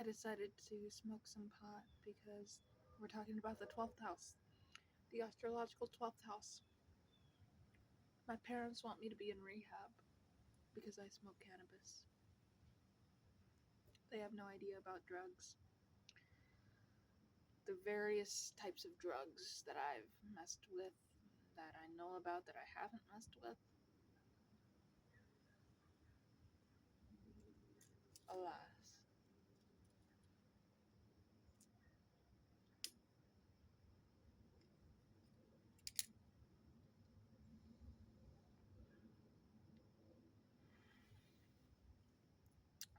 I decided to smoke some pot because we're talking about the 12th house, the astrological 12th house. My parents want me to be in rehab because I smoke cannabis. They have no idea about drugs. The various types of drugs that I've messed with, that I know about, that I haven't messed with. Alas.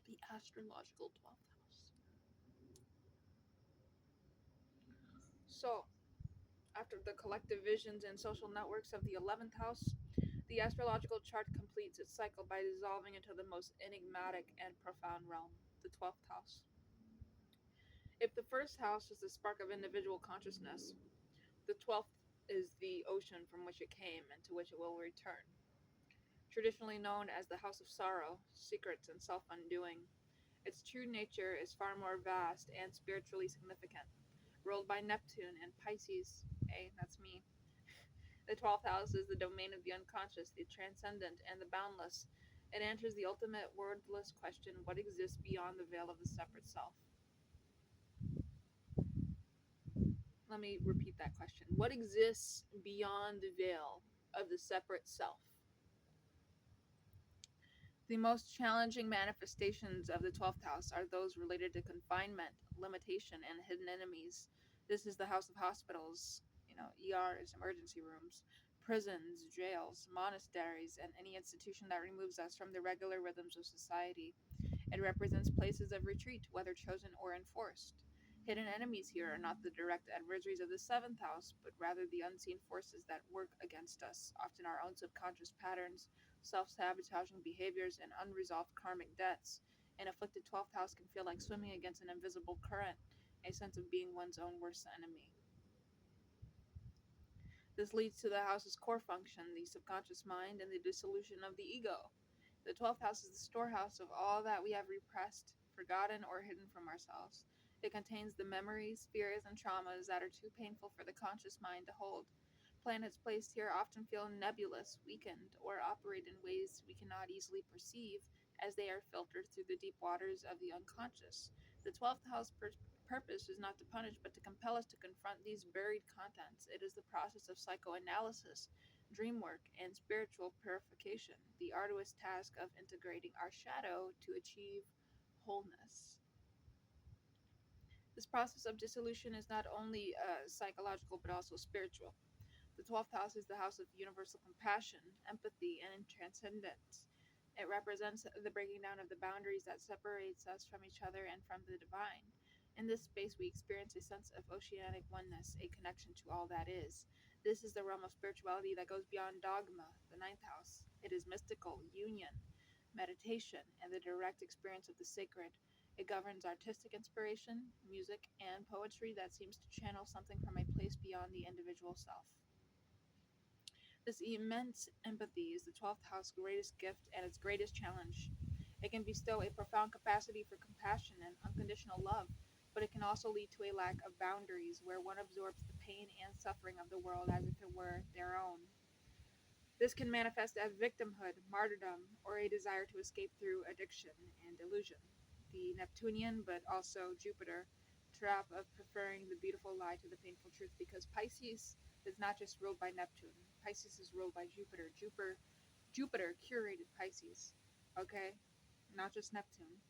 The astrological 12th house. So, after the collective visions and social networks of the 11th house, the astrological chart completes its cycle by dissolving into the most enigmatic and profound realm, the 12th house. If the first house is the spark of individual consciousness, the 12th is the ocean from which it came and to which it will return. Traditionally known as the house of sorrow, secrets, and self undoing, its true nature is far more vast and spiritually significant. Ruled by Neptune and Pisces, hey, that's me. The 12th house is the domain of the unconscious, the transcendent, and the boundless. It answers the ultimate wordless question: what exists beyond the veil of the separate self? Let me repeat that question. What exists beyond the veil of the separate self? The most challenging manifestations of the 12th house are those related to confinement, limitation, and hidden enemies. This is the house of hospitals, ERs, emergency rooms, prisons, jails, monasteries, and any institution that removes us from the regular rhythms of society. It represents places of retreat, whether chosen or enforced. Hidden enemies here are not the direct adversaries of the seventh house, but rather the unseen forces that work against us, often our own subconscious patterns, self sabotaging behaviors, and unresolved karmic debts. An afflicted 12th house can feel like swimming against an invisible current, a sense of being one's own worst enemy. This leads to the house's core function, the subconscious mind, and the dissolution of the ego. The 12th house is the storehouse of all that we have repressed, forgotten, or hidden from ourselves. It contains the memories, fears, and traumas that are too painful for the conscious mind to hold. Planets placed here often feel nebulous, weakened, or operate in ways we cannot easily perceive as they are filtered through the deep waters of the unconscious. The 12th house purpose is not to punish, but to compel us to confront these buried contents. It is the process of psychoanalysis, dream work, and spiritual purification, the arduous task of integrating our shadow to achieve wholeness. This process of dissolution is not only psychological but also spiritual. The 12th house is the house of universal compassion, empathy, and transcendence. It represents the breaking down of the boundaries that separates us from each other and from the divine. In this space, we experience a sense of oceanic oneness, a connection to all that is. This is the realm of spirituality that goes beyond dogma, the ninth house. It is mystical, union, meditation, and the direct experience of the sacred. It governs artistic inspiration, music, and poetry that seems to channel something from a place beyond the individual self. This immense empathy is the 12th house's greatest gift and its greatest challenge. It can bestow a profound capacity for compassion and unconditional love, but it can also lead to a lack of boundaries where one absorbs the pain and suffering of the world as if it were their own. This can manifest as victimhood, martyrdom, or a desire to escape through addiction and illusion. The Neptunian, but also Jupiter, trap of preferring the beautiful lie to the painful truth, because Pisces is not just ruled by Neptune. Pisces is ruled by Jupiter. Jupiter curated Pisces. Okay? Not just Neptune.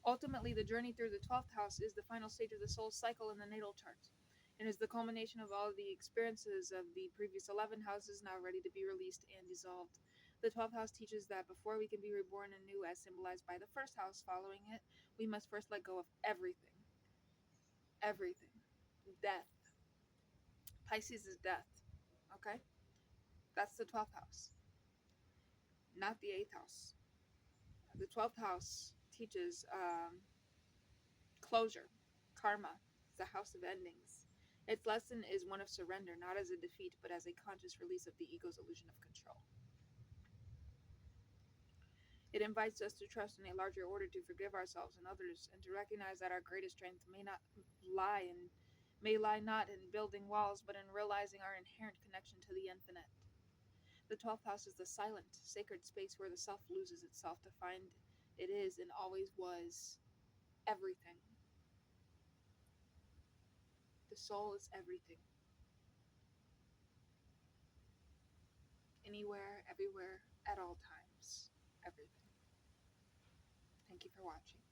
Ultimately, the journey through the 12th house is the final stage of the soul's cycle in the natal chart. It is the culmination of all the experiences of the previous 11 houses now ready to be released and dissolved. The 12th house teaches that before we can be reborn anew, as symbolized by the first house following it, we must first let go of everything. Everything. Death. Pisces is death. Okay? That's the 12th house, not the 8th house. The 12th house teaches closure, karma, the house of endings. Its lesson is one of surrender, not as a defeat, but as a conscious release of the ego's illusion of control. It invites us to trust in a larger order, to forgive ourselves and others, and to recognize that our greatest strength lie in may lie not in building walls, but in realizing our inherent connection to the infinite. The 12th house is the silent, sacred space where the self loses itself to find it is and always was everything. The soul is everything, anywhere, everywhere, at all times. Everything. Thank you for watching.